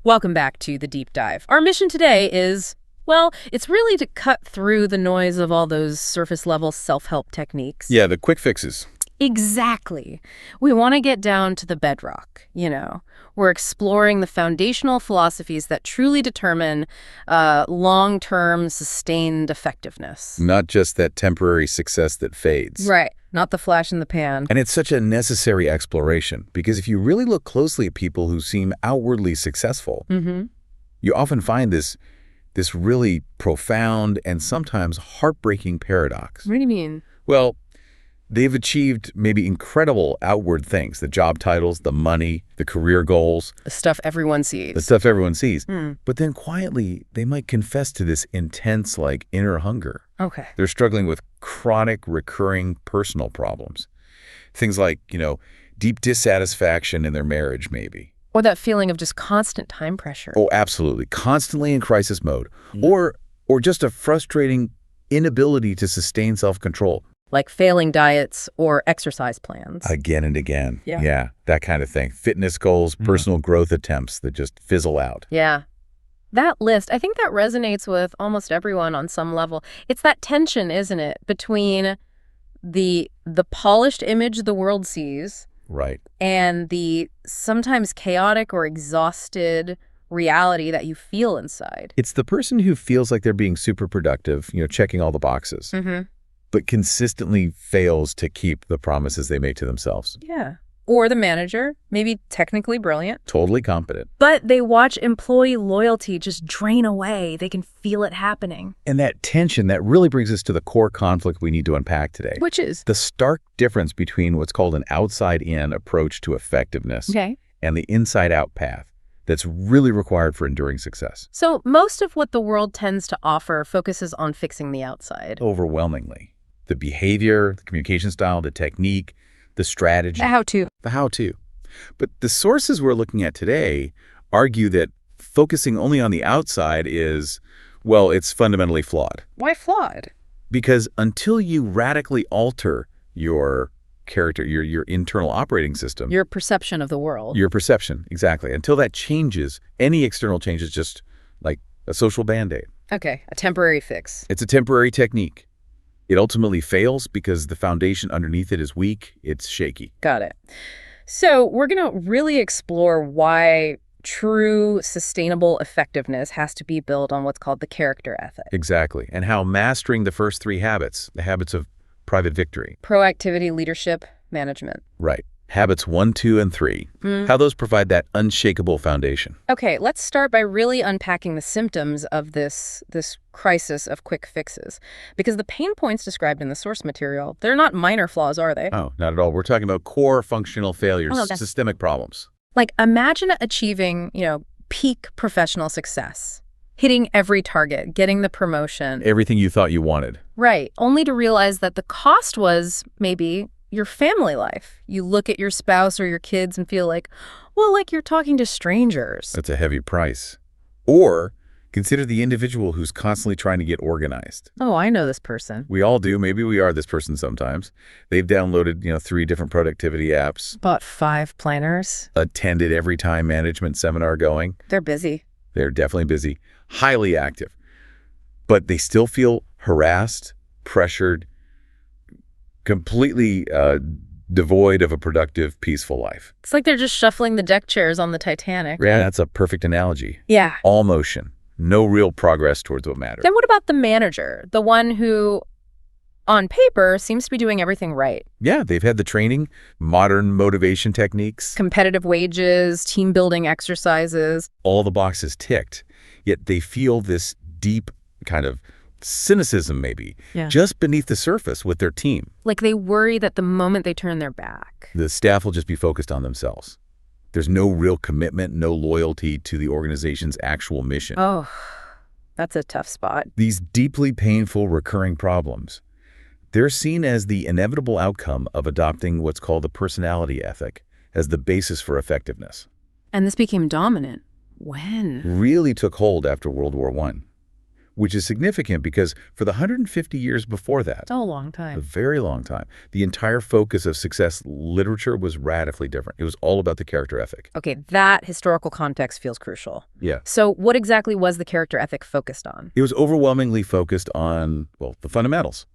Welcome back to The Deep Dive. Our mission today is, well, it's really to cut through the noise of all those surface-level self-help techniques. Yeah, the quick fixes. Exactly. We want to get down to the bedrock, We're exploring the foundational philosophies that truly determine long-term, sustained effectiveness. Not just that temporary success that fades. Right. Not the flash in the pan. And it's such a necessary exploration, because if you really look closely at people who seem outwardly successful, you often find this really profound and sometimes heartbreaking paradox. What do you mean? Well, they've achieved maybe incredible outward things, the job titles, the money, the career goals. The stuff everyone sees. The stuff everyone sees. But then quietly, they might confess to this intense, inner hunger. Okay. They're struggling with chronic, recurring personal problems. Things like, deep dissatisfaction in their marriage, maybe. Or that feeling of just constant time pressure. Oh, absolutely. Constantly in crisis mode. Or just a frustrating inability to sustain self-control. Like failing diets or exercise plans. Again and again. Yeah. That kind of thing. Fitness goals, personal growth attempts that just fizzle out. Yeah. That list, I think that resonates with almost everyone on some level. It's that tension, isn't it, between the polished image the world sees, right, and the sometimes chaotic or exhausted reality that you feel inside. It's the person who feels like they're being super productive, checking all the boxes, but consistently fails to keep the promises they make to themselves. Yeah. Or the manager, maybe technically brilliant. Totally competent. But they watch employee loyalty just drain away. They can feel it happening. And that tension, that really brings us to the core conflict we need to unpack today. Which is? The stark difference between what's called an outside-in approach to effectiveness and the inside-out path that's really required for enduring success. So most of what the world tends to offer focuses on fixing the outside. Overwhelmingly. The behavior, the communication style, the technique, the strategy. The how-to. The how-to. But the sources we're looking at today argue that focusing only on the outside is, well, it's fundamentally flawed. Why flawed? Because until you radically alter your character, your internal operating system. Your perception of the world. Your perception, exactly. Until that changes, any external change is just like a social Band-Aid. Okay, a temporary fix. It's a temporary technique. It ultimately fails because the foundation underneath it is weak, it's shaky. Got it. So we're going to really explore why true sustainable effectiveness has to be built on what's called the character ethic. Exactly. And how mastering the first three habits, the habits of private victory. Proactivity, leadership, management. Right. Habits 1, 2, and 3. How those provide that unshakable foundation. Okay, let's start by really unpacking the symptoms of this crisis of quick fixes. Because the pain points described in the source material, they're not minor flaws, are they? Oh, not at all. We're talking about core functional failures, systemic problems. Like, imagine achieving, peak professional success. Hitting every target, getting the promotion. Everything you thought you wanted. Right, only to realize that the cost was maybe your family life. You look at your spouse or your kids and feel like you're talking to strangers. That's a heavy price. Or consider the individual who's constantly trying to get organized. Oh, I know this person. We all do. Maybe we are this person sometimes. They've downloaded, 3 different productivity apps. Bought 5 planners. Attended every time management seminar going. They're busy. They're definitely busy. Highly active. But they still feel harassed, pressured, completely devoid of a productive, peaceful life. It's like they're just shuffling the deck chairs on the Titanic. Yeah, that's a perfect analogy. Yeah. All motion. No real progress towards what matters. Then what about the manager? The one who, on paper, seems to be doing everything right. Yeah, they've had the training, modern motivation techniques. Competitive wages, team-building exercises. All the boxes ticked. Yet they feel this deep kind of cynicism, maybe, just beneath the surface with their team. Like they worry that the moment they turn their back, the staff will just be focused on themselves. There's no real commitment, no loyalty to the organization's actual mission. Oh, that's a tough spot. These deeply painful recurring problems, they're seen as the inevitable outcome of adopting what's called the personality ethic as the basis for effectiveness. And this became dominant. When? Really took hold after World War I. which is significant because for the 150 years before that, Oh, a long a time. very long time, the entire focus of success literature was radically different. It was all about the character ethic. Okay, that historical context feels crucial. Yeah. So what exactly was the character ethic focused on? It was overwhelmingly focused on, well, the fundamentals.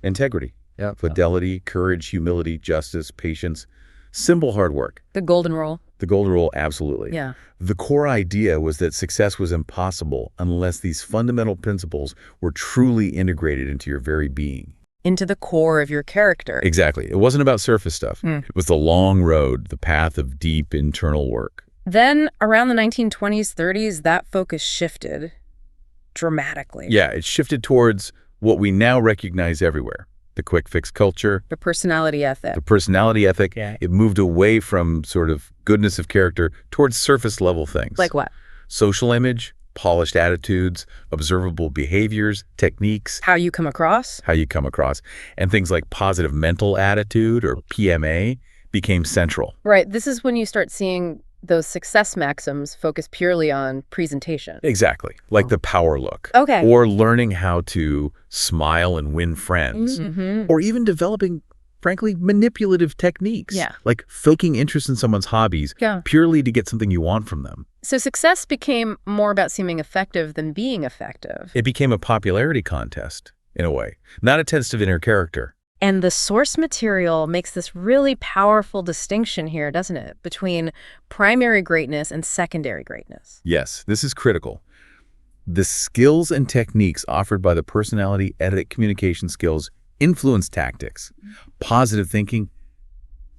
Integrity, Yeah. fidelity, courage, humility, justice, patience, simple hard work. The golden rule. The golden rule, absolutely. Yeah. The core idea was that success was impossible unless these fundamental principles were truly integrated into your very being. Into the core of your character. Exactly. It wasn't about surface stuff. It was the long road, the path of deep internal work. Then, around the 1920s, 30s, that focus shifted dramatically. Yeah, it shifted towards what we now recognize everywhere. The quick fix culture, The personality ethic. the personality ethic. Yeah. It moved away from sort of goodness of character towards surface level things. Like what? Social image, polished attitudes, observable behaviors, techniques, How you come across? how you come across, and things like positive mental attitude or PMA became central. Right. This is when you start seeing those success maxims focus purely on presentation. Exactly. Like the power look. Okay. Or learning how to smile and win friends. Mm-hmm. Or even developing, frankly, manipulative techniques. Yeah. Like faking interest in someone's hobbies Yeah. purely to get something you want from them. So success became more about seeming effective than being effective. It became a popularity contest, in a way, not a test of inner character. And the source material makes this really powerful distinction here, doesn't it, between primary greatness and secondary greatness. Yes, this is critical. The skills and techniques offered by the personality ethic communication skills, influence tactics, positive thinking,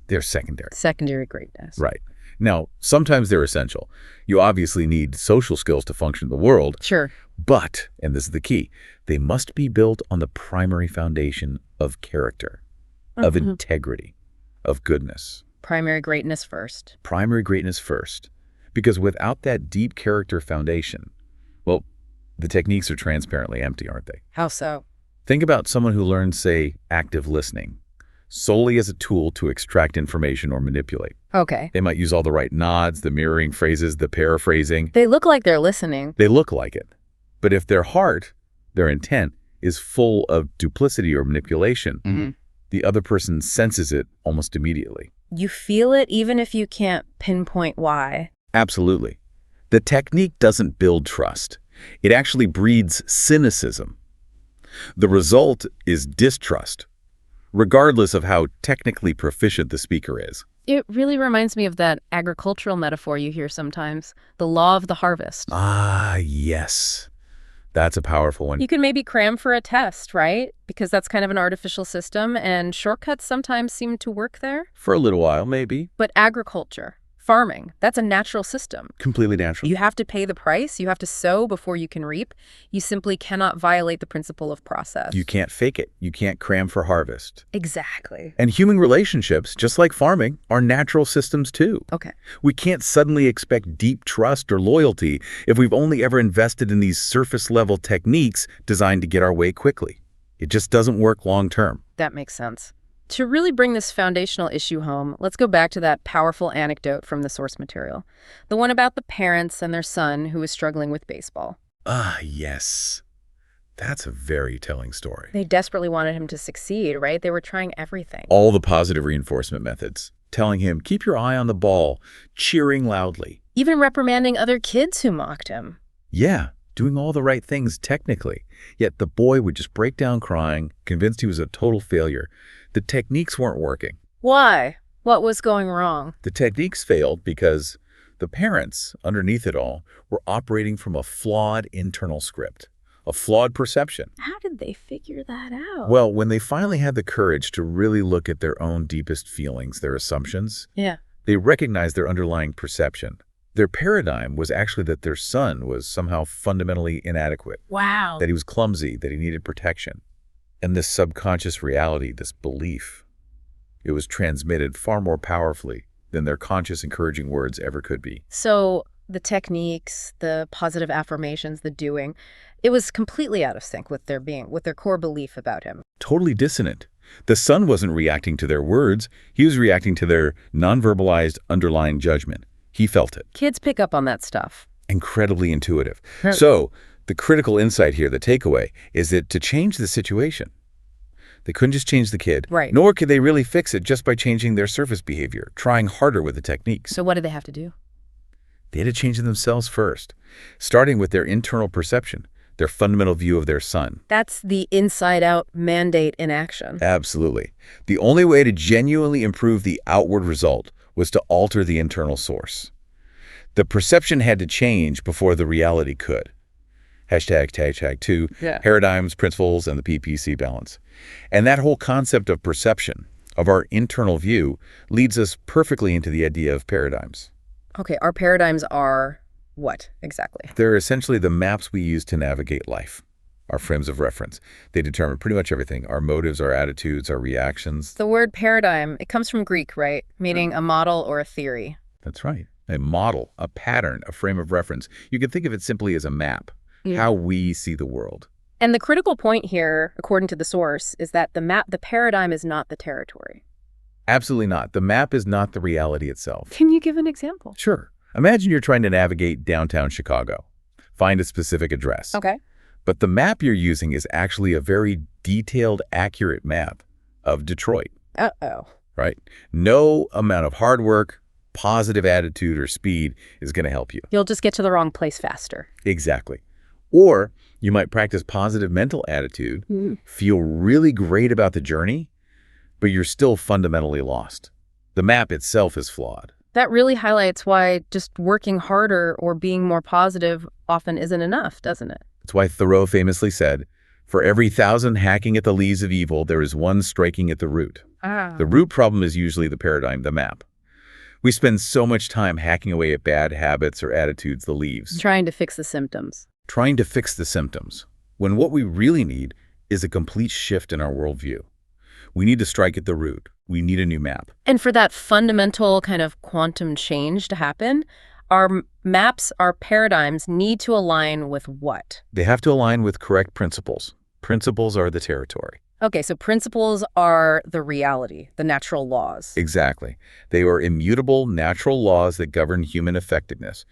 they're secondary. Secondary greatness. Right. Now, sometimes they're essential. You obviously need social skills to function in the world, Sure. but, and this is the key, they must be built on the primary foundation of character, of integrity, of goodness. Primary greatness first. Primary greatness first. Because without that deep character foundation, well, the techniques are transparently empty, aren't they? How so? Think about someone who learns, say, active listening, solely as a tool to extract information or manipulate. Okay. They might use all the right nods, the mirroring phrases, the paraphrasing. They look like they're listening. They look like it. But if their heart, their intent, is full of duplicity or manipulation, the other person senses it almost immediately. You feel it even if you can't pinpoint why. Absolutely. The technique doesn't build trust. It actually breeds cynicism. The result is distrust, regardless of how technically proficient the speaker is. It really reminds me of that agricultural metaphor you hear sometimes, the law of the harvest. Ah, yes. That's a powerful one. You can maybe cram for a test, right? Because that's kind of an artificial system, and shortcuts sometimes seem to work there. For a little while, maybe. But agriculture, farming, that's a natural system. Completely natural. You have to pay the price. You have to sow before you can reap. You simply cannot violate the principle of process. You can't fake it. You can't cram for harvest. Exactly. And human relationships, just like farming, are natural systems too. Okay. We can't suddenly expect deep trust or loyalty if we've only ever invested in these surface-level techniques designed to get our way quickly. It just doesn't work long-term. That makes sense. To really bring this foundational issue home, let's go back to that powerful anecdote from the source material. The one about the parents and their son who was struggling with baseball. Ah, yes. That's a very telling story. They desperately wanted him to succeed, right? They were trying everything. All the positive reinforcement methods, telling him, keep your eye on the ball, cheering loudly. Even reprimanding other kids who mocked him. Yeah, doing all the right things technically. Yet the boy would just break down crying, convinced he was a total failure. The techniques weren't working. Why? What was going wrong? The techniques failed because the parents, underneath it all, were operating from a flawed internal script, a flawed perception. How did they figure that out? Well, when they finally had the courage to really look at their own deepest feelings, their assumptions, Yeah. they recognized their underlying perception. Their paradigm was actually that their son was somehow fundamentally inadequate, Wow. that he was clumsy, that he needed protection. And this subconscious reality, this belief, it was transmitted far more powerfully than their conscious encouraging words ever could be. So the techniques, the positive affirmations, the doing, it was completely out of sync with their being, with their core belief about him. Totally dissonant. The son wasn't reacting to their words. He was reacting to their non-verbalized underlying judgment. He felt it. Kids pick up on that stuff. Incredibly intuitive. So The critical insight here, the takeaway, is that to change the situation, they couldn't just change the kid, Right. nor could they really fix it just by changing their surface behavior, trying harder with the techniques. So what do they have to do? They had to change themselves first, starting with their internal perception, their fundamental view of their son. That's the inside-out mandate in action. Absolutely. The only way to genuinely improve the outward result was to alter the internal source. The perception had to change before the reality could. #2, Yeah. paradigms, principles, and the PPC balance. And that whole concept of perception, of our internal view, leads us perfectly into the idea of paradigms. Okay, our paradigms are what exactly? They're essentially the maps we use to navigate life, our frames of reference. They determine pretty much everything, our motives, our attitudes, our reactions. The word paradigm, it comes from Greek, right? Meaning a model or a theory. That's right. A model, a pattern, a frame of reference. You can think of it simply as a map, Yeah. how we see the world. And the critical point here, according to the source, is that the paradigm is not the territory. Absolutely not. The map is not the reality itself. Can you give an example? Sure. Imagine you're trying to navigate downtown Chicago. Find a specific address. Okay. But the map you're using is actually a very detailed, accurate map of Detroit, Uh-oh. right? No amount of hard work, positive attitude, or speed is going to help you. You'll just get to the wrong place faster. Exactly. Or you might practice positive mental attitude, feel really great about the journey, but you're still fundamentally lost. The map itself is flawed. That really highlights why just working harder or being more positive often isn't enough, doesn't it? That's why Thoreau famously said, "For every 1,000 hacking at the leaves of evil, there is one striking at the root." The root problem is usually the paradigm, the map. We spend so much time hacking away at bad habits or attitudes, the leaves, Trying to fix the symptoms. trying to fix the symptoms, when what we really need is a complete shift in our worldview. We need to strike at the root. We need a new map. And for that fundamental kind of quantum change to happen, our maps, our paradigms need to align with what? They have to align with correct principles. Principles are the territory. Okay, so principles are the reality, the natural laws. Exactly. They are immutable natural laws that govern human effectiveness.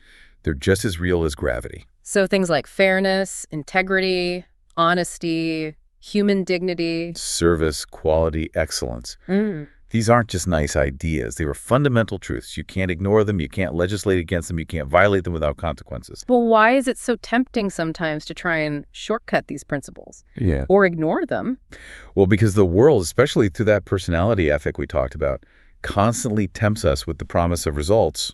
They're just as real as gravity. So things like fairness, integrity, honesty, human dignity. Service, quality, excellence. Mm. These aren't just nice ideas. They were fundamental truths. You can't ignore them. You can't legislate against them. You can't violate them without consequences. Well, why is it so tempting sometimes to try and shortcut these principles Yeah. or ignore them? Well, because the world, especially through that personality ethic we talked about, constantly tempts us with the promise of results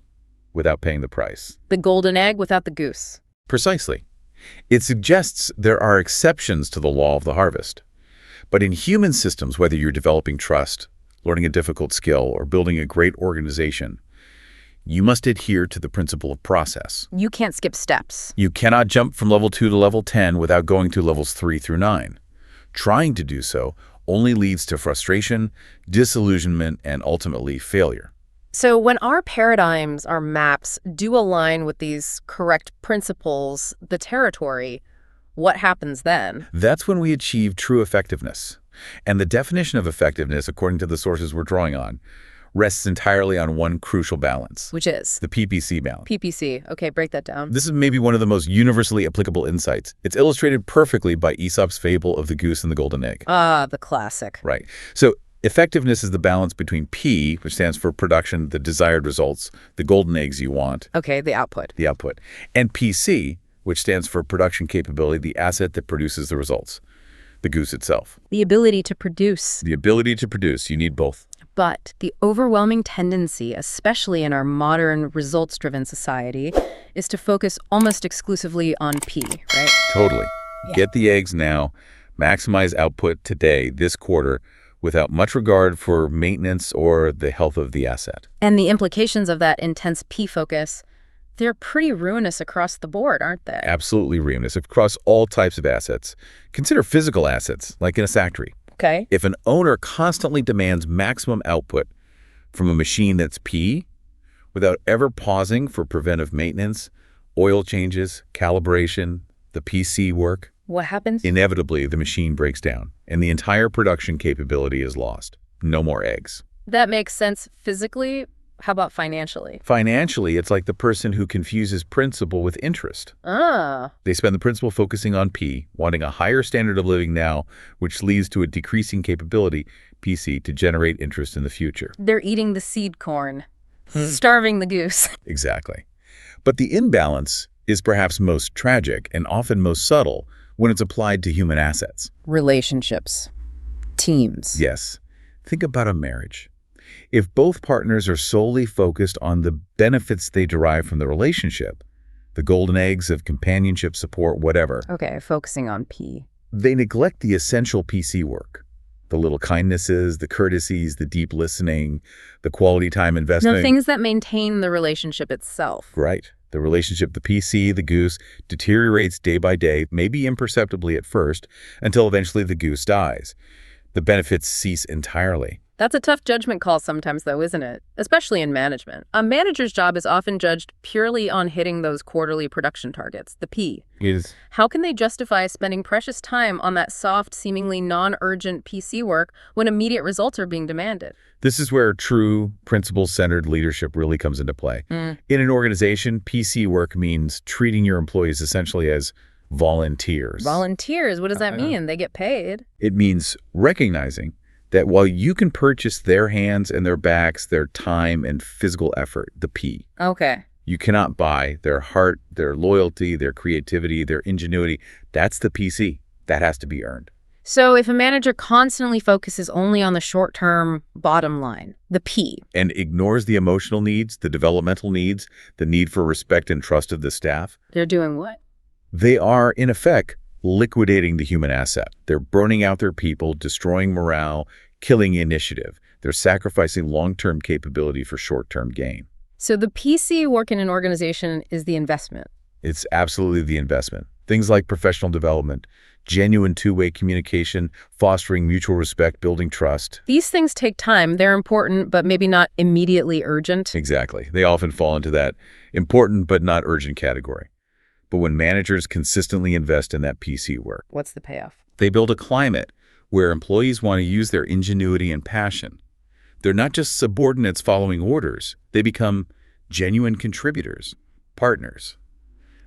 without paying the price. The golden egg without the goose. Precisely. It suggests there are exceptions to the law of the harvest. But in human systems, whether you're developing trust, learning a difficult skill, or building a great organization, you must adhere to the principle of process. You can't skip steps. You cannot jump from level 2 to level 10 without going through levels 3 through 9. Trying to do so only leads to frustration, disillusionment, and ultimately failure. So when our paradigms, our maps, do align with these correct principles, the territory, what happens then? That's when we achieve true effectiveness. And the definition of effectiveness, according to the sources we're drawing on, rests entirely on one crucial balance, Which is? the PPC balance. PPC. Okay, break that down. This is maybe one of the most universally applicable insights. It's illustrated perfectly by Aesop's fable of the goose and the golden egg. Ah, the classic. Right. So effectiveness is the balance between P, which stands for production, the desired results, the golden eggs you want, Okay, the output. the output, and PC, which stands for production capability, the asset that produces the results, the goose itself. The ability to produce. The ability to produce, you need both. But the overwhelming tendency, especially in our modern results-driven society, is to focus almost exclusively on P, right? Totally. Yeah. Get the eggs now, maximize output today, this quarter, without much regard for maintenance or the health of the asset. And the implications of that intense P focus, they're pretty ruinous across the board, aren't they? Absolutely ruinous across all types of assets. Consider physical assets, like in a factory. Okay. If an owner constantly demands maximum output from a machine that's P, without ever pausing for preventive maintenance, oil changes, calibration, the PC work, What happens? inevitably the machine breaks down and the entire production capability is lost. No more eggs. That makes sense physically, How about financially? Financially, it's like the person who confuses principle with interest. Ah, They spend the principal focusing on P, wanting a higher standard of living now, which leads to a decreasing capability, PC, to generate interest in the future. they're eating the seed corn, starving the goose. Exactly. But the imbalance is perhaps most tragic and often most subtle when it's applied to human assets. Relationships, teams. Yes. Think about a marriage. If both partners are solely focused on the benefits they derive from the relationship, the golden eggs of companionship, support, whatever, Okay, focusing on P. they neglect the essential PC work. The little kindnesses, the courtesies, the deep listening, the quality time investing. The things that maintain the relationship itself. Right. The relationship, the PC, the goose, deteriorates day by day, maybe imperceptibly at first, until eventually the goose dies. The benefits cease entirely. That's a tough judgment call sometimes, though, isn't it? Especially in management. A manager's job is often judged purely on hitting those quarterly production targets, the P. Is How can they justify spending precious time on that soft, seemingly non-urgent PC work when immediate results are being demanded? This is where true principle-centered leadership really comes into play. In an organization, PC work means treating your employees essentially as volunteers. Volunteers, what does that mean? They get paid. It means recognizing that while you can purchase their hands and their backs, their time and physical effort, the P, Okay. you cannot buy their heart, their loyalty, their creativity, their ingenuity. That's the PC. That has to be earned. So if a manager constantly focuses only on the short-term bottom line, the P, And ignores the emotional needs, the developmental needs, the need for respect and trust of the staff, they're doing what? they are, in effect, liquidating the human asset. They're burning out their people, destroying morale, killing initiative. They're sacrificing long-term capability for short-term gain. So the PC work in an organization is the investment. It's absolutely the investment. Things like professional development, genuine two-way communication, fostering mutual respect, building trust. These things take time. They're important, but maybe not immediately urgent. Exactly. They often fall into that important but not urgent category. But when managers consistently invest in that PC work, What's the payoff? they build a climate where employees want to use their ingenuity and passion. They're not just subordinates following orders. They become genuine contributors, partners.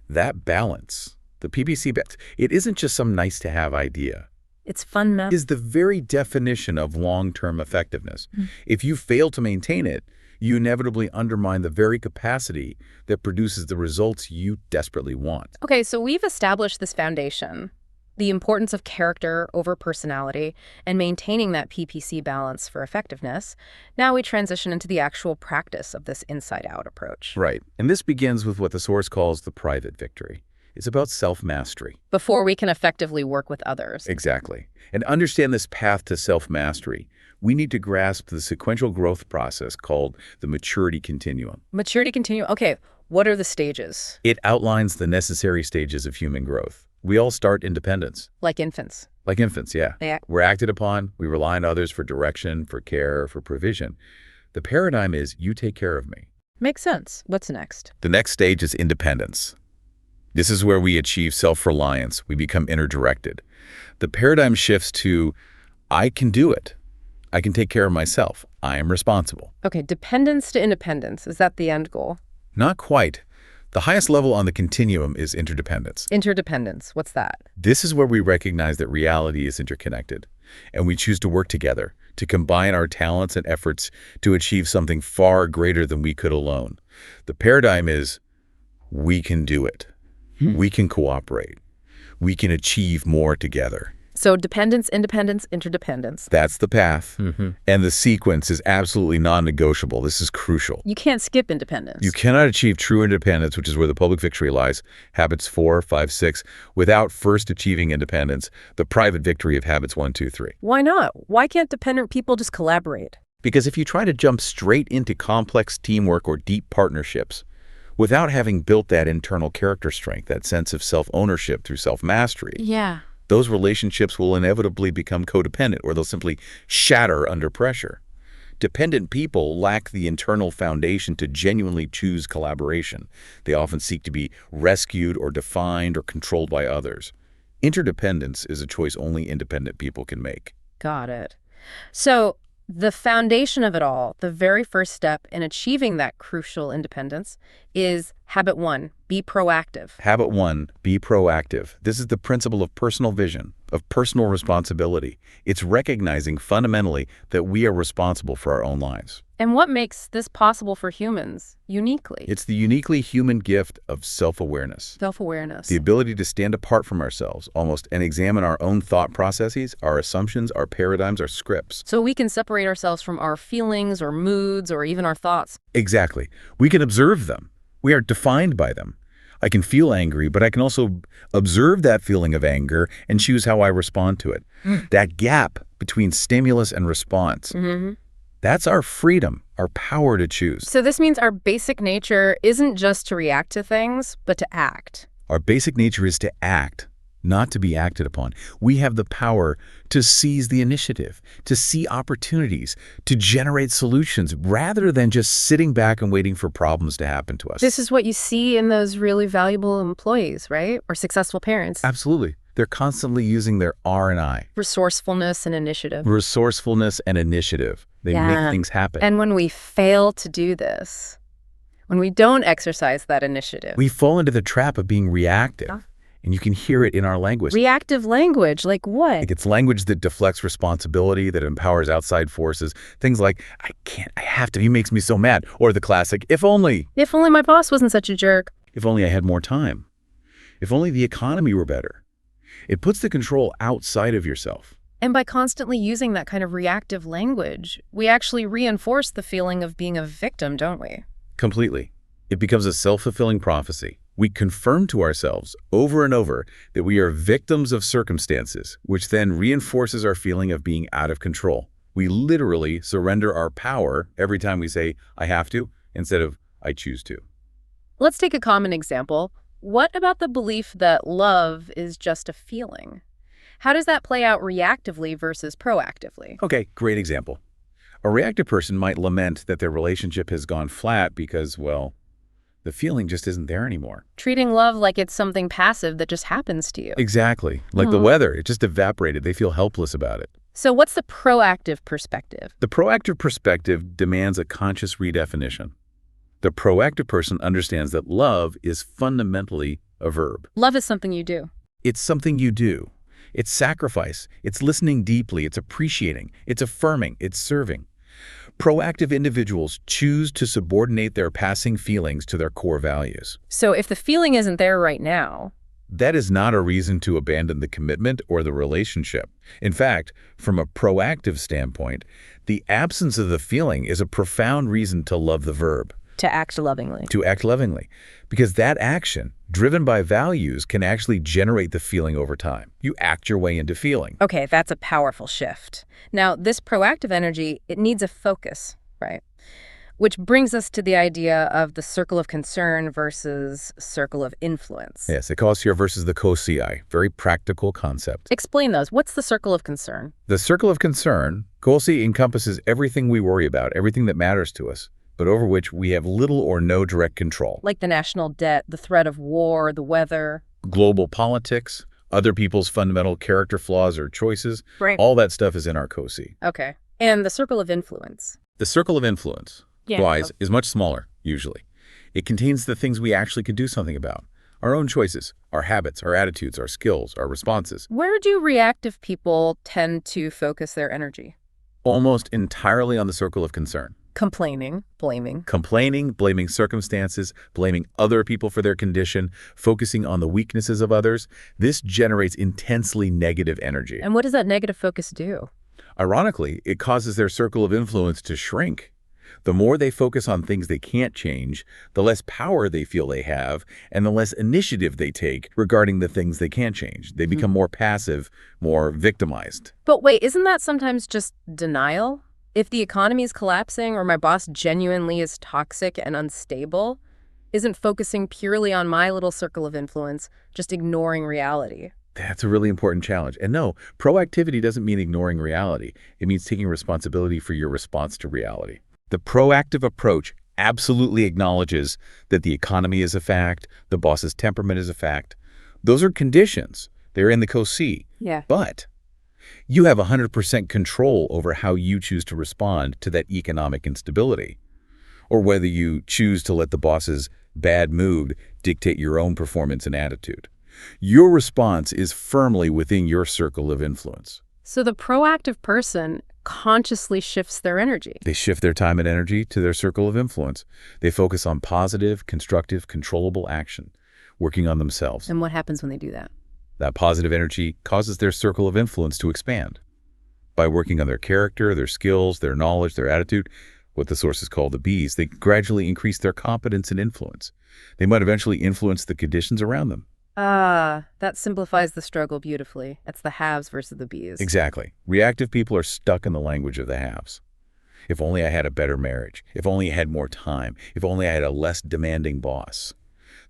That balance, the PPC balance, it isn't just some nice-to-have idea. It's fun math. Is the very definition of long-term effectiveness. If you fail to maintain it, you inevitably undermine the very capacity that produces the results you desperately want. Okay, so we've established this foundation, the importance of character over personality, and maintaining that PPC balance for effectiveness. Now we transition into the actual practice of this inside-out approach. Right. And this begins with what the source calls the private victory. It's about self-mastery. Before we can effectively work with others. Exactly. And understand this path to self-mastery, we need to grasp the sequential growth process called the maturity continuum. Maturity continuum. Okay, what are the stages? It outlines the necessary stages of human growth. We all start independence. Like infants. Like infants, yeah. Yeah. We're acted upon. We rely on others for direction, for care, for provision. The paradigm is, you take care of me. Makes sense. What's next? The next stage is independence. This is where we achieve self-reliance. We become inner-directed. The paradigm shifts to, I can do it. I can take care of myself. I am responsible. Okay, dependence to independence. Is that the end goal? Not quite. The highest level on the continuum is interdependence. Interdependence. What's that? This is where we recognize that reality is interconnected, and we choose to work together, to combine our talents and efforts to achieve something far greater than we could alone. The paradigm is, we can do it. We can cooperate. We can achieve more together. So dependence, independence, interdependence. That's the path. And the sequence is absolutely non-negotiable. This is crucial. You can't skip independence. You cannot achieve true independence, which is where the public victory lies, habits 4, 5, 6, without first achieving independence, the private victory of habits 1, 2, 3. Why not? Why can't dependent people just collaborate? Because if you try to jump straight into complex teamwork or deep partnerships, without having built that internal character strength, that sense of self-ownership through self-mastery, Yeah. those relationships will inevitably become codependent, or they'll simply shatter under pressure. Dependent people lack the internal foundation to genuinely choose collaboration. They often seek to be rescued or defined or controlled by others. Interdependence is a choice only independent people can make. Got it. So The foundation of it all, the very first step in achieving that crucial independence, is habit 1, be proactive. Habit 1, be proactive. This is the principle of personal vision, of personal responsibility. It's recognizing fundamentally that we are responsible for our own lives. And what makes this possible for humans, uniquely? It's the uniquely human gift of self-awareness. Self-awareness. The ability to stand apart from ourselves, almost, and examine our own thought processes, our assumptions, our paradigms, our scripts. So we can separate ourselves from our feelings or moods or even our thoughts. Exactly. We can observe them. We are defined by them. I can feel angry, but I can also observe that feeling of anger and choose how I respond to it. That gap between stimulus and response, that's our freedom, our power to choose. So this means our basic nature isn't just to react to things, but to act. Our basic nature is to act, not to be acted upon. We have the power to seize the initiative, to see opportunities, to generate solutions, rather than just sitting back and waiting for problems to happen to us. This is what you see in those really valuable employees, right? Or successful parents. Absolutely. They're constantly using their R&I. Resourcefulness and initiative. Resourcefulness and initiative. They make things happen. And when we fail to do this, when we don't exercise that initiative, we fall into the trap of being reactive. And you can hear it in our language. Reactive language, like what? Like it's language that deflects responsibility, that empowers outside forces. Things like, I can't, I have to, he makes me so mad. Or the classic, if only. If only my boss wasn't such a jerk. If only I had more time. If only the economy were better. It puts the control outside of yourself. And by constantly using that kind of reactive language, we actually reinforce the feeling of being a victim, don't we? Completely. It becomes a self-fulfilling prophecy. We confirm to ourselves over and over that we are victims of circumstances, which then reinforces our feeling of being out of control. We literally surrender our power every time we say, I have to, instead of, I choose to. Let's take a common example. What about the belief that love is just a feeling? How does that play out reactively versus proactively? Okay, great example. A reactive person might lament that their relationship has gone flat because, well, the feeling just isn't there anymore. Treating love like it's something passive that just happens to you. Exactly. Like the weather, it just evaporated. They feel helpless about it. So what's the proactive perspective? The proactive perspective demands a conscious redefinition. The proactive person understands that love is fundamentally a verb. Love is something you do. It's something you do. It's sacrifice. It's listening deeply. It's appreciating. It's affirming. It's serving. Proactive individuals choose to subordinate their passing feelings to their core values. So if the feeling isn't there right now, that is not a reason to abandon the commitment or the relationship. In fact, from a proactive standpoint, the absence of the feeling is a profound reason to love the verb. to act lovingly. To act lovingly. Because that action, driven by values, can actually generate the feeling over time. You act your way into feeling. Okay, that's a powerful shift. Now, this proactive energy, it needs a focus, right? Which brings us to the idea of the circle of concern versus circle of influence. Yes, the Cossier versus the Covey. Very practical concept. Explain those. What's the circle of concern? The circle of concern, Covey encompasses everything we worry about, everything that matters to us, but over which we have little or no direct control. Like the national debt, the threat of war, the weather. Global politics, other people's fundamental character flaws or choices. Right. All that stuff is in our Covey. Okay. And the circle of influence. The circle of influence, wise, is much smaller, usually. It contains the things we actually could do something about. Our own choices, our habits, our attitudes, our skills, our responses. Where do reactive people tend to focus their energy? Almost entirely on the circle of concern. Complaining, blaming. Complaining, blaming circumstances, blaming other people for their condition, focusing on the weaknesses of others. This generates intensely negative energy. And what does that negative focus do? Ironically, it causes their circle of influence to shrink. The more they focus on things they can't change, the less power they feel they have, and the less initiative they take regarding the things they can't change. They become more passive, more victimized. But wait, isn't that sometimes just denial? If the economy is collapsing or my boss genuinely is toxic and unstable, isn't focusing purely on my little circle of influence just ignoring reality? That's a really important challenge. And no, proactivity doesn't mean ignoring reality. It means taking responsibility for your response to reality. The proactive approach absolutely acknowledges that the economy is a fact, the boss's temperament is a fact. Those are conditions. They're in the Covey. Yeah. But You have 100% control over how you choose to respond to that economic instability, or whether you choose to let the boss's bad mood dictate your own performance and attitude. Your response is firmly within your circle of influence. So the proactive person consciously shifts their energy. They shift their time and energy to their circle of influence. They focus on positive, constructive, controllable action, working on themselves. And what happens when they do that? That positive energy causes their circle of influence to expand. By working on their character, their skills, their knowledge, their attitude, what the sources call the Bs, they gradually increase their competence and influence. They might eventually influence the conditions around them. That simplifies the struggle beautifully. It's the haves versus the bees. Exactly. Reactive people are stuck in the language of the haves. If only I had a better marriage. If only I had more time. If only I had a less demanding boss.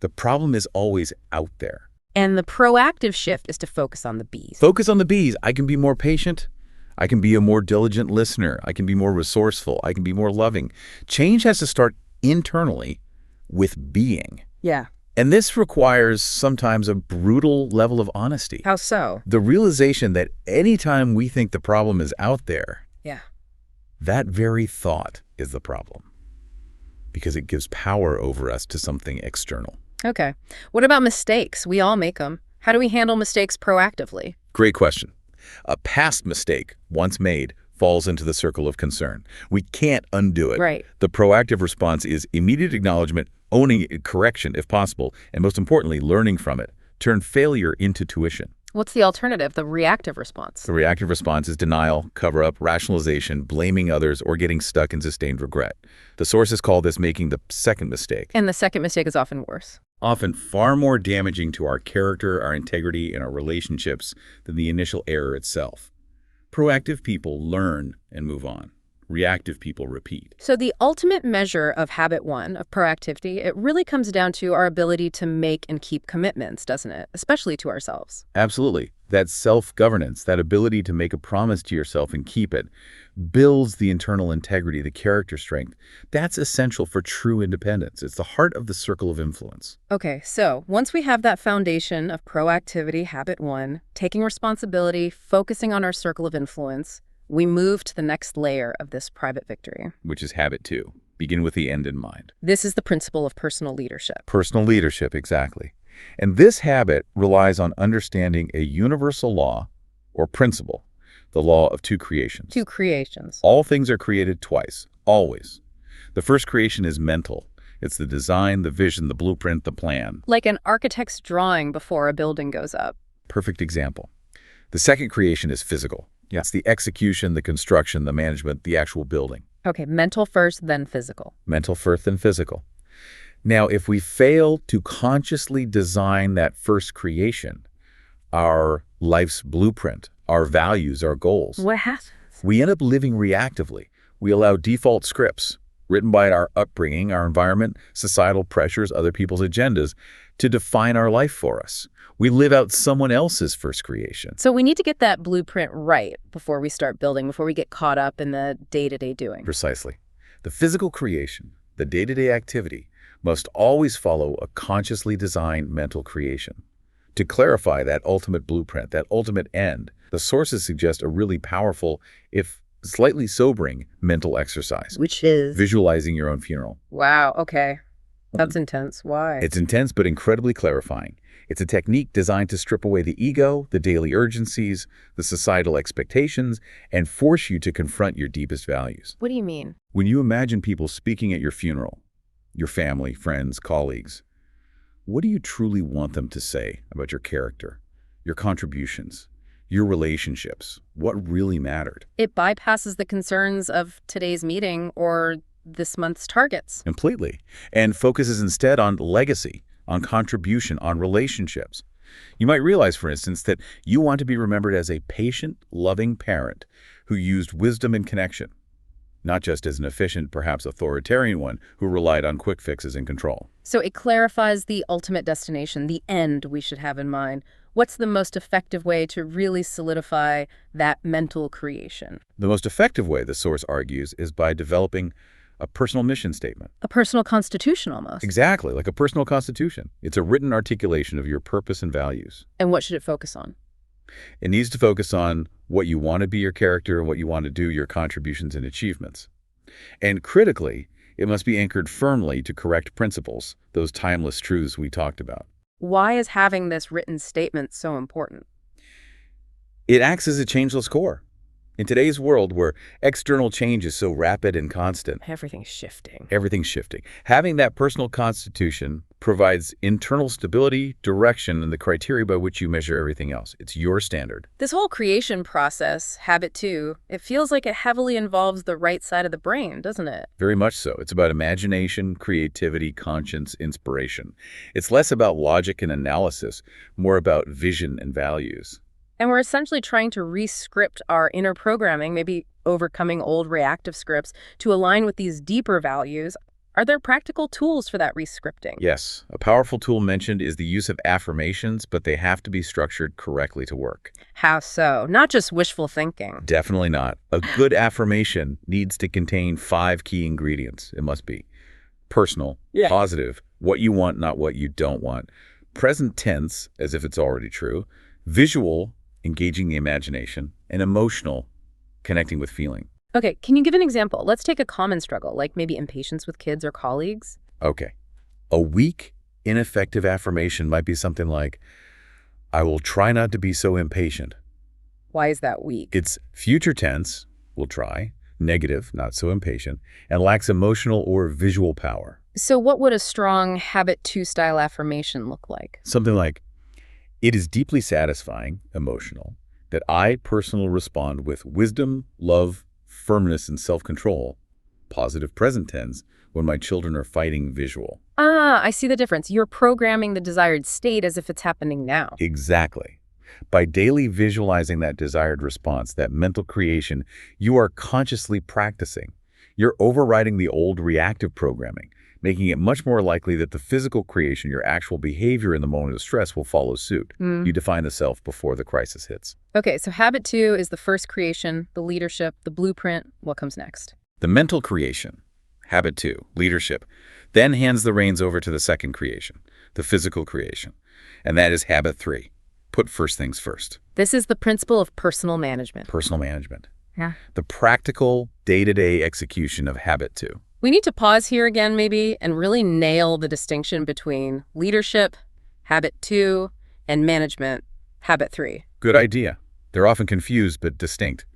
The problem is always out there. And the proactive shift is to focus on the bees. Focus on the Bs. I can be more patient. I can be a more diligent listener. I can be more resourceful. I can be more loving. Change has to start internally with being. Yeah. And this requires sometimes a brutal level of honesty. How so? The realization that anytime we think the problem is out there, Yeah. that very thought is the problem, because it gives power over us to something external. Okay. What about mistakes? We all make them. How do we handle mistakes proactively? Great question. A past mistake, once made, falls into the circle of concern. We can't undo it. Right. The proactive response is immediate acknowledgement, owning it, correction if possible, and most importantly, learning from it. Turn failure into tuition. What's the alternative, the reactive response? The reactive response is denial, cover-up, rationalization, blaming others, or getting stuck in sustained regret. The sources call this making the second mistake. And the second mistake is often worse. Often far more damaging to our character, our integrity, and our relationships than the initial error itself. Proactive people learn and move on. Reactive people repeat. So the ultimate measure of habit one, of proactivity, it really comes down to our ability to make and keep commitments, doesn't it? Especially to ourselves. Absolutely. That self-governance, that ability to make a promise to yourself and keep it, builds the internal integrity, the character strength. That's essential for true independence. It's the heart of the circle of influence. Okay, so once we have that foundation of proactivity, habit one, taking responsibility, focusing on our circle of influence, we move to the next layer of this private victory. Which is habit two. Begin with the end in mind. This is the principle of personal leadership. Personal leadership, exactly. And this habit relies on understanding a universal law or principle, the law of two creations. Two creations. All things are created twice, always. The first creation is mental. It's the design, the vision, the blueprint, the plan. Like an architect's drawing before a building goes up. Perfect example. The second creation is physical. It's the execution, the construction, the management, the actual building. Okay, mental first, then physical. Mental first, then physical. Now, if we fail to consciously design that first creation, our life's blueprint, our values, our goals, What happens? we end up living reactively. We allow default scripts, written by our upbringing, our environment, societal pressures, other people's agendas, to define our life for us. We live out someone else's first creation. So we need to get that blueprint right before we start building, before we get caught up in the day-to-day doing. Precisely. The physical creation, the day-to-day activity, must always follow a consciously designed mental creation. To clarify that ultimate blueprint, that ultimate end, the sources suggest a really powerful, if slightly sobering, mental exercise. Which is? Visualizing your own funeral. Wow, okay. That's intense. Why? It's intense but incredibly clarifying. It's a technique designed to strip away the ego, the daily urgencies, the societal expectations, and force you to confront your deepest values. What do you mean? When you imagine people speaking at your funeral, your family, friends, colleagues, what do you truly want them to say about your character, your contributions, your relationships, what really mattered? It bypasses the concerns of today's meeting or this month's targets. Completely. And focuses instead on legacy, on contribution, on relationships. You might realize, for instance, that you want to be remembered as a patient, loving parent who used wisdom and connection, not just as an efficient, perhaps authoritarian one who relied on quick fixes and control. So it clarifies the ultimate destination, the end we should have in mind. What's the most effective way to really solidify that mental creation? The most effective way, the source argues, is by developing a personal mission statement. A personal constitution almost. Exactly, like a personal constitution. It's a written articulation of your purpose and values. And what should it focus on? It needs to focus on what you want to be your character and what you want to do, your contributions and achievements. And critically, it must be anchored firmly to correct principles, those timeless truths we talked about. Why is having this written statement so important? It acts as a changeless core. In today's world where external change is so rapid and constant, Everything's shifting. everything's shifting, having that personal constitution provides internal stability, direction, and the criteria by which you measure everything else. It's your standard. This whole creation process, habit two, it feels like it heavily involves the right side of the brain, doesn't it? Very much so. It's about imagination, creativity, conscience, inspiration. It's less about logic and analysis, more about vision and values. And we're essentially trying to re-script our inner programming, maybe overcoming old reactive scripts, to align with these deeper values. Are there practical tools for that re-scripting? Yes, a powerful tool mentioned is the use of affirmations, but they have to be structured correctly to work. How so? Not just wishful thinking. Definitely not. A good affirmation needs to contain 5 key ingredients. It must be personal, positive, what you want, not what you don't want, present tense, as if it's already true, visual, engaging the imagination, and emotional, connecting with feeling. Okay, can you give an example? Let's take a common struggle, like maybe impatience with kids or colleagues. Okay. A weak, ineffective affirmation might be something like, I will try not to be so impatient. Why is that weak? It's future tense, will try, negative, not so impatient, and lacks emotional or visual power. So what would a strong habit two style affirmation look like? Something like, it is deeply satisfying, emotional, that I personally respond with wisdom, love, firmness, and self-control, positive present tense, when my children are fighting visual. Ah, I see the difference. You're programming the desired state as if it's happening now. Exactly. By daily visualizing that desired response, that mental creation, you are consciously practicing. You're overriding the old reactive programming, making it much more likely that the physical creation, your actual behavior in the moment of stress, will follow suit. You define the self before the crisis hits. Okay, so habit two is the first creation, the leadership, the blueprint. What comes next? The mental creation, habit 2, leadership, then hands the reins over to the second creation, the physical creation. And that is habit 3, put first things first. This is the principle of personal management. Personal management. Yeah. The practical, day-to-day execution of habit 2. We need to pause here again, maybe, and really nail the distinction between leadership, habit 2, and management, habit 3. Good idea. They're often confused but distinct.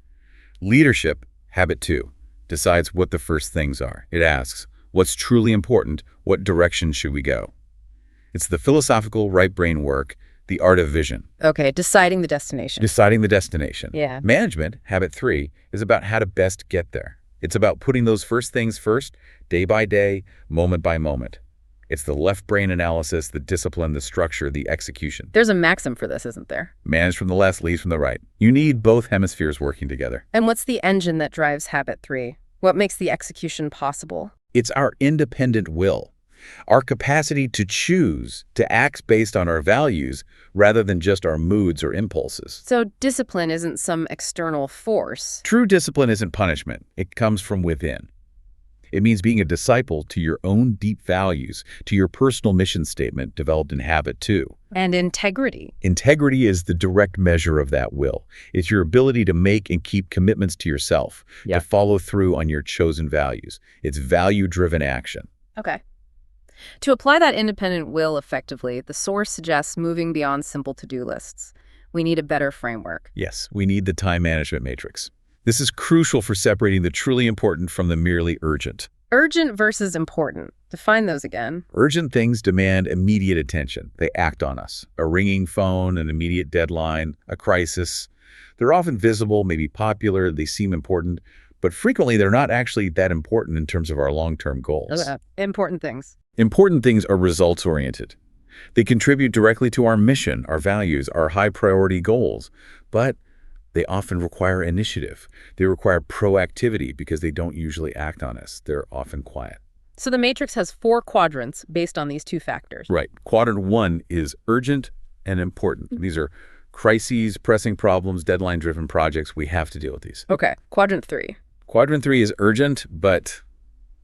Leadership, habit 2, decides what the first things are. It asks, what's truly important? What direction should we go? It's the philosophical right brain work, the art of vision. Okay, deciding the destination. Deciding the destination. Yeah. Management, habit 3, is about how to best get there. It's about putting those first things first, day by day, moment by moment. It's the left brain analysis, the discipline, the structure, the execution. There's a maxim for this, isn't there? Manage from the left, lead from the right. You need both hemispheres working together. And what's the engine that drives habit 3? What makes the execution possible? It's our independent will, our capacity to choose, to act based on our values rather than just our moods or impulses. So discipline isn't some external force. True discipline isn't punishment. It comes from within. It means being a disciple to your own deep values, to your personal mission statement developed in habit 2. And integrity. Integrity is the direct measure of that will. It's your ability to make and keep commitments to yourself, to follow through on your chosen values. It's value-driven action. Okay. To apply that independent will effectively, the source suggests moving beyond simple to-do lists. We need a better framework. Yes, we need the time management matrix. This is crucial for separating the truly important from the merely urgent. Urgent versus important. Define those again. Urgent things demand immediate attention. They act on us. A ringing phone, an immediate deadline, a crisis. They're often visible, maybe popular, they seem important, but frequently they're not actually that important in terms of our long-term goals. Important things. Important things are results-oriented. They contribute directly to our mission, our values, our high-priority goals, but they often require initiative. They require proactivity because they don't usually act on us. They're often quiet. So the matrix has 4 quadrants based on these 2 factors. Right. Quadrant 1 is urgent and important. These are crises, pressing problems, deadline-driven projects. We have to deal with these. Okay. Quadrant 3. Quadrant 3 is urgent, but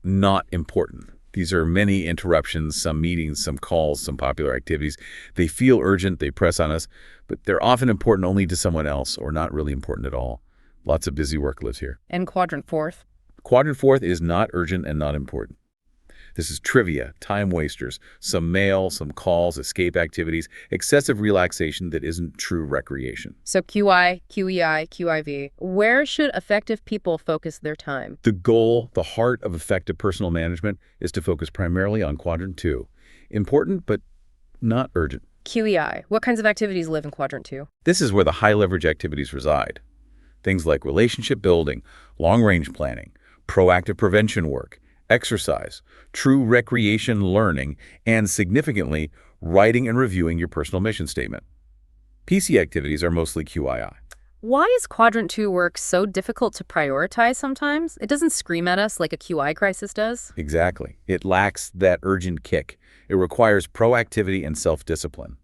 not important. These are many interruptions, some meetings, some calls, some popular activities. They feel urgent, they press on us, but they're often important only to someone else or not really important at all. Lots of busy work lives here. And quadrant fourth? Quadrant fourth is not urgent and not important. This is trivia, time wasters, some mail, some calls, escape activities, excessive relaxation that isn't true recreation. So QI, QEI, QIV. Where should effective people focus their time? The goal, the heart of effective personal management, is to focus primarily on quadrant two. Important, but not urgent. QEI. What kinds of activities live in quadrant two? This is where the high-leverage activities reside. Things like relationship building, long-range planning, proactive prevention work, exercise, true recreation learning, and significantly, writing and reviewing your personal mission statement. PC activities are mostly QII. Why is quadrant two work so difficult to prioritize sometimes? It doesn't scream at us like a QI crisis does. Exactly. It lacks that urgent kick. It requires proactivity and self-discipline.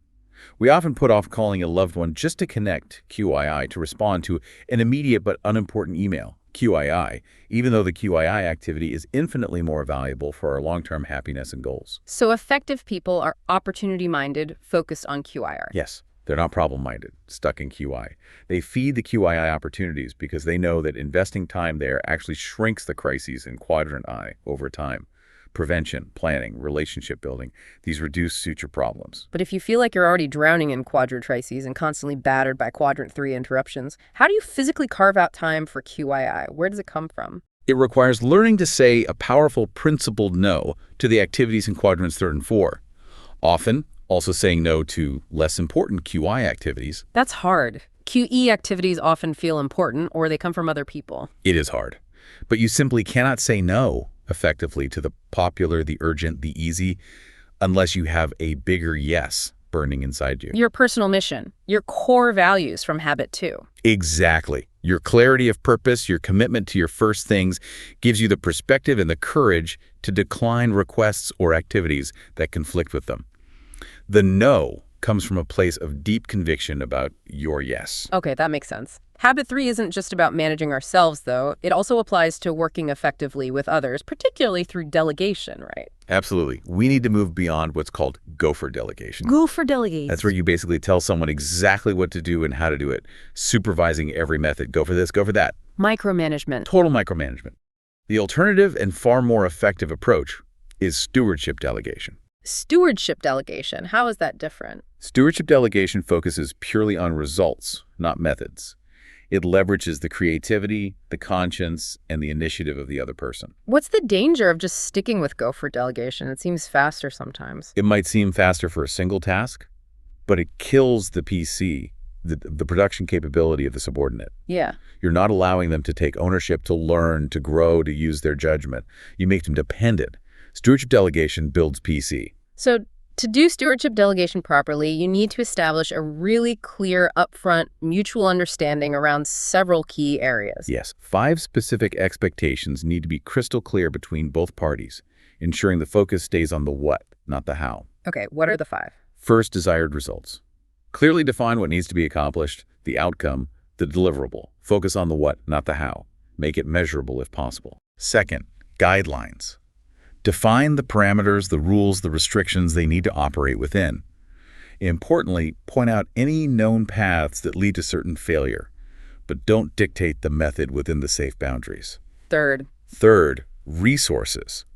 We often put off calling a loved one just to connect, QII, to respond to an immediate but unimportant email, QII, even though the QII activity is infinitely more valuable for our long-term happiness and goals. So effective people are opportunity-minded, focused on QIR. Yes, they're not problem-minded, stuck in QI. They feed the QII opportunities because they know that investing time there actually shrinks the crises in quadrant I over time. Prevention, planning, relationship building, these reduce future problems. But if you feel like you're already drowning in quadrant crises and constantly battered by quadrant 3 interruptions, how do you physically carve out time for QII? Where does it come from? It requires learning to say a powerful principled no to the activities in quadrants 3 and 4. Often, also saying no to less important QI activities. That's hard. QE activities often feel important or they come from other people. It is hard. But you simply cannot say no effectively to the popular, the urgent, the easy, unless you have a bigger yes burning inside you. Your personal mission, your core values from habit 2. Exactly. Your clarity of purpose, your commitment to your first things gives you the perspective and the courage to decline requests or activities that conflict with them. The no comes from a place of deep conviction about your yes. Okay, that makes sense. Habit 3 isn't just about managing ourselves, though. It also applies to working effectively with others, particularly through delegation, right? Absolutely. We need to move beyond what's called gopher delegation. Gopher delegation. That's where you basically tell someone exactly what to do and how to do it, supervising every method. Go for this, go for that. Micromanagement. Total micromanagement. The alternative and far more effective approach is stewardship delegation. Stewardship delegation. How is that different? Stewardship delegation focuses purely on results, not methods. It leverages the creativity, the conscience, and the initiative of the other person. What's the danger of just sticking with gopher delegation? It seems faster sometimes. It might seem faster for a single task, but it kills the PC, the production capability of the subordinate. Yeah. You're not allowing them to take ownership, to learn, to grow, to use their judgment. You make them dependent. Stewardship delegation builds PC. So to do stewardship delegation properly, you need to establish a really clear, upfront, mutual understanding around several key areas. Yes, 5 specific expectations need to be crystal clear between both parties, ensuring the focus stays on the what, not the how. Okay, what are the 5? First, desired results. Clearly define what needs to be accomplished, the outcome, the deliverable. Focus on the what, not the how. Make it measurable if possible. Second, guidelines. Define the parameters, the rules, the restrictions they need to operate within. Importantly, point out any known paths that lead to certain failure, but don't dictate the method within the safe boundaries. Third, resources.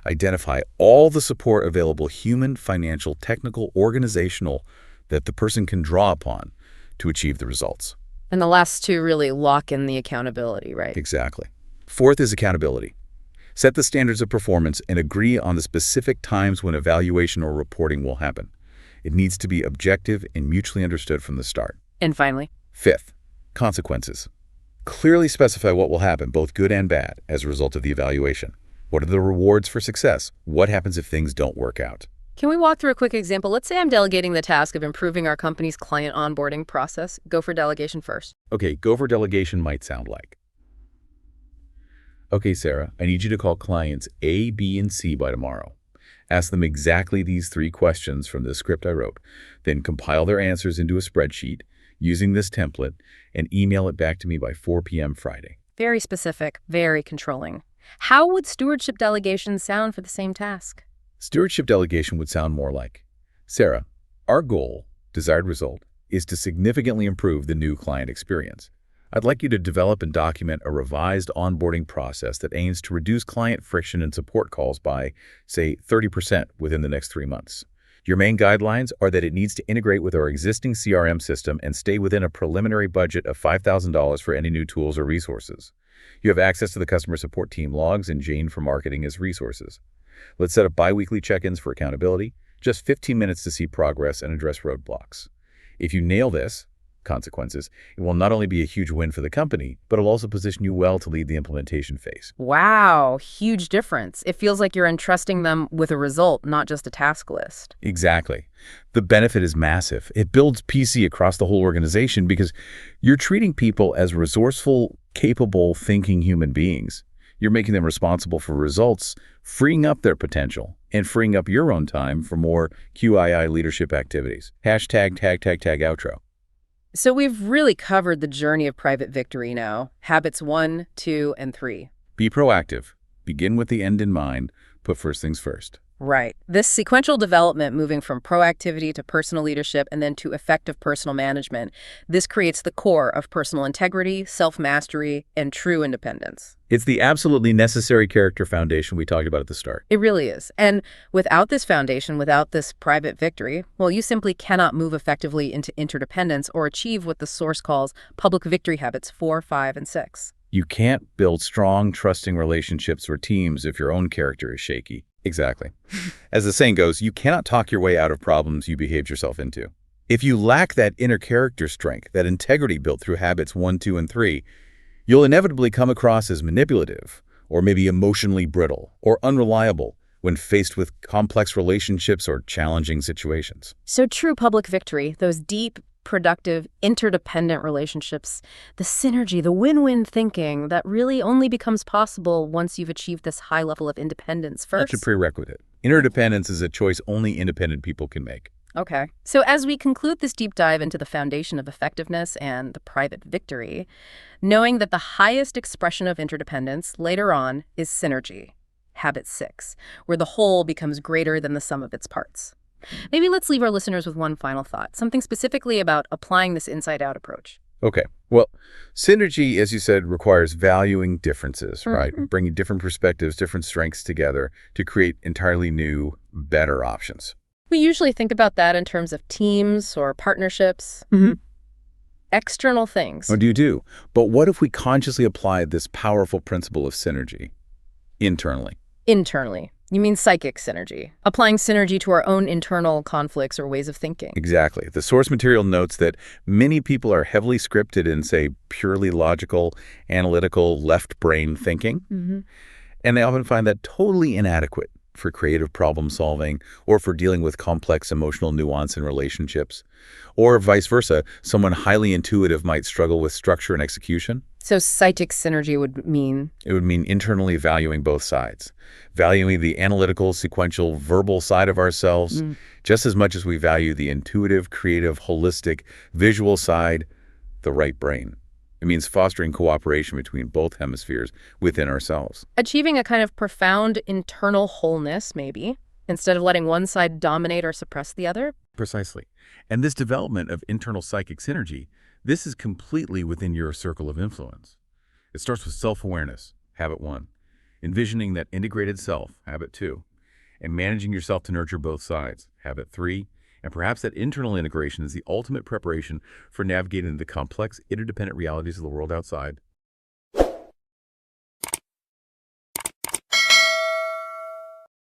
Identify all the support available, human, financial, technical, organizational, that the person can draw upon to achieve the results. and the last 2 really lock in the accountability, right? Exactly. Fourth is accountability. Set the standards of performance and agree on the specific times when evaluation or reporting will happen. It needs to be objective and mutually understood from the start. And finally, Fifth, consequences. Clearly specify what will happen, both good and bad, as a result of the evaluation. What are the rewards for success? What happens if things don't work out? can we walk through a quick example? Let's say I'm delegating the task of improving our company's client onboarding process. Go for delegation first. Okay, go for delegation might sound like. Okay, Sarah, I need you to call clients A, B, and C by tomorrow. Ask them exactly these 3 questions from the script I wrote. Then compile their answers into a spreadsheet using this template and email it back to me by 4 p.m. Friday. Very specific, very controlling. How would stewardship delegation sound for the same task? Stewardship delegation would sound more like, Sarah, our goal, desired result, is to significantly improve the new client experience. I'd like you to develop and document a revised onboarding process that aims to reduce client friction and support calls by, say, 30% within the next 3 months. Your main guidelines are that it needs to integrate with our existing CRM system and stay within a preliminary budget of $5,000 for any new tools or resources. You have access to the customer support team logs and Jane for marketing as resources. Let's set up bi-weekly check-ins for accountability, just 15 minutes to see progress and address roadblocks. If you nail this, consequences, it will not only be a huge win for the company, but it'll also position you well to lead the implementation phase. Wow, huge difference. It feels like you're entrusting them with a result, not just a task list. Exactly. The benefit is massive. It builds PC across the whole organization because you're treating people as resourceful, capable, thinking human beings. You're making them responsible for results, freeing up their potential, and freeing up your own time for more QII leadership activities. Hashtag tag, tag, tag, outro. So we've really covered the journey of private victory now. Habits 1, 2, and 3. Be proactive. Begin with the end in mind. Put first things first. Right. This sequential development, moving from proactivity to personal leadership and then to effective personal management, this creates the core of personal integrity, self-mastery, and true independence. It's the absolutely necessary character foundation we talked about at the start. It really is. And without this foundation, without this private victory, well, you simply cannot move effectively into interdependence or achieve what the source calls public victory habits 4, 5, and 6. You can't build strong, trusting relationships or teams if your own character is shaky. Exactly. As the saying goes, you cannot talk your way out of problems you behaved yourself into. If you lack that inner character strength, that integrity built through habits 1, 2, and 3, you'll inevitably come across as manipulative, or maybe emotionally brittle, or unreliable when faced with complex relationships or challenging situations. So true public victory, those deep, productive, interdependent relationships, the synergy, the win-win thinking that really only becomes possible once you've achieved this high level of independence first. That's a prerequisite. Interdependence is a choice only independent people can make. Okay. So as we conclude this deep dive into the foundation of effectiveness and the private victory, knowing that the highest expression of interdependence later on is synergy, habit 6, where the whole becomes greater than the sum of its parts. Maybe let's leave our listeners with one final thought, something specifically about applying this inside-out approach. Okay. Well, synergy, as you said, requires valuing differences, right? Bringing different perspectives, different strengths together to create entirely new, better options. We usually think about that in terms of teams or partnerships, external things. What do you do? But what if we consciously applied this powerful principle of synergy internally? Internally. You mean psychic synergy, applying synergy to our own internal conflicts or ways of thinking. Exactly. The source material notes that many people are heavily scripted in, say, purely logical, analytical, left-brain thinking, and they often find that totally inadequate for creative problem solving or for dealing with complex emotional nuance in relationships. Or vice versa, someone highly intuitive might struggle with structure and execution. So psychic synergy would mean? It would mean internally valuing both sides, valuing the analytical, sequential, verbal side of ourselves just as much as we value the intuitive, creative, holistic, visual side, the right brain. It means fostering cooperation between both hemispheres within ourselves. Achieving a kind of profound internal wholeness, maybe, instead of letting one side dominate or suppress the other. Precisely. And this development of internal psychic synergy, this is completely within your circle of influence. It starts with self-awareness, habit 1, envisioning that integrated self, habit 2, and managing yourself to nurture both sides, habit 3, and perhaps that internal integration is the ultimate preparation for navigating the complex, interdependent realities of the world outside,